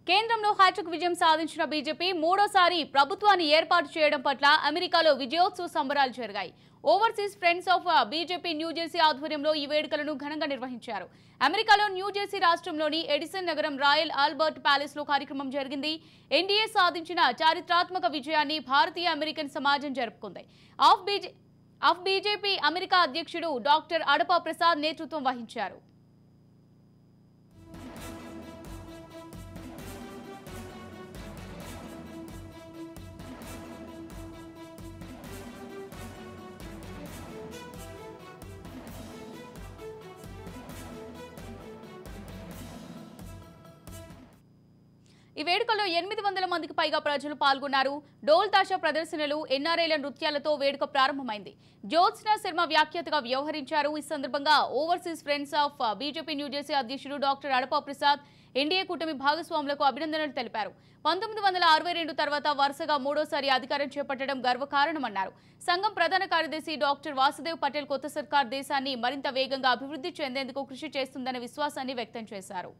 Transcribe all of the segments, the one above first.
కేంద్రంలో హ్యాట్రిక్ విజయం సాధించిన బీజేపీ మూడోసారి ప్రభుత్వాన్ని ఏర్పాటు చేయడం పట్ల అమెరికాలో విజయోత్సవ సంబరాలు జరిగాయి. Overseas friends of BJP New Jersey ఆధ్వర్యంలో ఈ వేడుకలను ఘనంగా నిర్వహించారు. అమెరికాలో న్యూజెర్సీ రాష్ట్రంలోని ఎడిసన్ నగరం రాయల్ ఆల్బర్ట్ ప్యాలెస్ లో కార్యక్రమం జరిగింది. ఎన్డీఏ సాధించిన చారిత్రాత్మక విజయాన్ని భారతీయ అమెరికన్ సమాజం జరుపుకుంది. ఆఫ్ బీజేపీ అమెరికా అధ్యక్షుడు డాక్టర్ అడపా ప్రసాద్ నేతృత్వం వహించారు. ఈ వేడుకలో 800 మందికి పైగా ప్రజలు పాల్గొన్నారు. డోల్ తాషా ప్రదర్శనలు, ఎన్ఆర్ఐల నృత్యాలతో వేడుక ప్రారంభమైంది. జ్యోత్స్నా శర్మ వ్యాఖ్యాతగా వ్యవహరించారు. ఈ సందర్భంగా overseas friends of BJP New Jersey అధ్యక్షుడు డాక్టర్ అడపా ప్రసాద్ ఎన్డీఏ కూటమి భాగస్వాములకు అభినందనలు తెలిపారు. 1962 తర్వాత వరుసగా మూడోసారి అధికారం చేపట్టడం గర్వకారణమన్నారు. సంఘం ప్రధాన కార్యదర్శి డాక్టర్ వాసుదేవ్ పటేల్ కొత్త సర్కార్ దేశాన్ని మరింత వేగంగా అభివృద్ధి చెందేందుకు కృషి చేస్తుందనే విశ్వాసాన్ని వ్యక్తం చేశారు.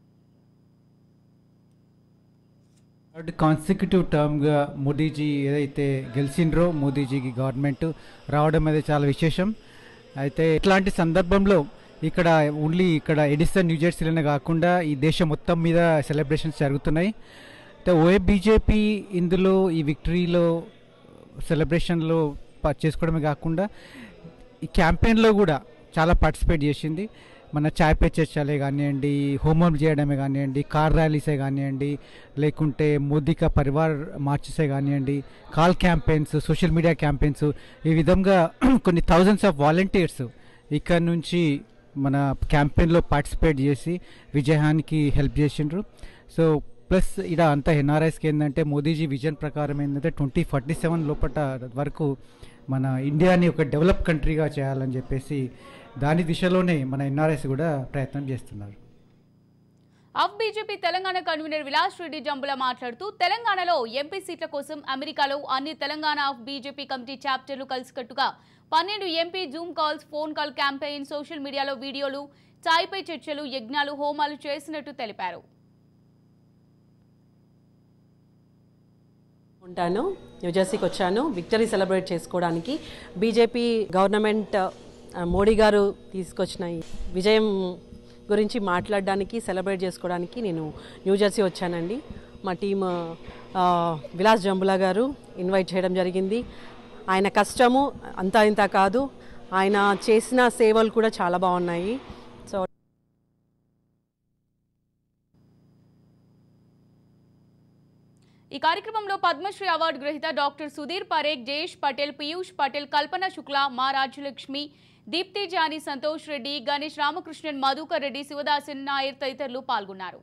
కాన్సిక్యూటివ్ టర్మ్గా మోదీజీ ఏదైతే గెలిచిండ్రో మోదీజీకి గవర్నమెంట్ రావడం అనేది చాలా విశేషం. అయితే ఇట్లాంటి సందర్భంలో ఇక్కడ ఎడిసన్ న్యూజెర్సీలోనే కాకుండా ఈ దేశం మొత్తం మీద సెలబ్రేషన్స్ జరుగుతున్నాయి. అయితే బీజేపీ ఇందులో ఈ విక్టరీలో సెలబ్రేషన్లో చేసుకోవడమే కాకుండా ఈ క్యాంపెయిన్లో కూడా చాలా పార్టిసిపేట్ చేసింది. మన చాయ్ పే చర్చలే కానివ్వండి, హోమం చేయడమే కానివ్వండి, కార్ ర్యాలీసే కానివ్వండి, లేకుంటే మోదీ కా పరివార్ మార్చెసే కానివ్వండి, call campaigns, social media campaigns, ఈ విధంగా కొన్ని థౌజండ్స్ ఆఫ్ వాలంటీర్స్ ఇక్కడ నుంచి మన క్యాంపెయిన్లో పార్టిసిపేట్ చేసి విజయానికి హెల్ప్ చేసిండ్రు. సో ప్లస్ ఇక్కడ అంతా ఎన్ఆర్ఐస్కి ఏంటంటే మోదీజీ విజన్ ప్రకారం ఏంటంటే 2047 లోపల వరకు మన ఇండియాని ఒక డెవలప్ కంట్రీగా చేయాలని చెప్పేసి దాని దిశలోనే మన ఎన్ఆర్ఐస్ కూడా ప్రయత్నం చేస్తున్నారు. Of BJP Telangana convener Vilas Reddy Jambula మాట్లాడుతూ తెలంగాణలో ఎంపీ సీట్ల కోసం అమెరికాలో అన్ని తెలంగాణ ఆఫ్ బీజేపీ కమిటీ చాప్టర్లు కలిసికట్టుగా 12 MP Zoom calls, phone call campaign, social మీడియాలో వీడియోలు, చాయ్పై చర్చలు, యజ్ఞాలు, హోమాలు చేసినట్టు తెలిపారు. ఉంటాను న్యూజెర్సీకి వచ్చాను విక్టరీ సెలబ్రేట్ చేసుకోవడానికి. బీజేపీ గవర్నమెంట్ మోడీ గారు తీసుకొచ్చిన విజయం గురించి మాట్లాడడానికి, సెలబ్రేట్ చేసుకోవడానికి నేను న్యూజెర్సీ వచ్చానండి. మా టీమ్ విలాస్ జంబులా గారు ఇన్వైట్ చేయడం జరిగింది. ఆయన కష్టము అంతా ఇంత కాదు, ఆయన చేసిన సేవలు కూడా చాలా బాగున్నాయి. సో ఈ కార్యక్రమంలో పద్మశ్రీ అవార్డు గ్రహీత డాక్టర్ సుధీర్ పరేఖ్, జయేష్ పటేల్, పీయూష్ పటేల్, కల్పన శుక్లా, మా రాజ్యలక్ష్మి, దీప్తి జానీ, సంతోష్ రెడ్డి, గణేష్ రామకృష్ణన్, మధుకర్ రెడ్డి, శివదాసన్ నాయర్ తదితరులు పాల్గొన్నారు.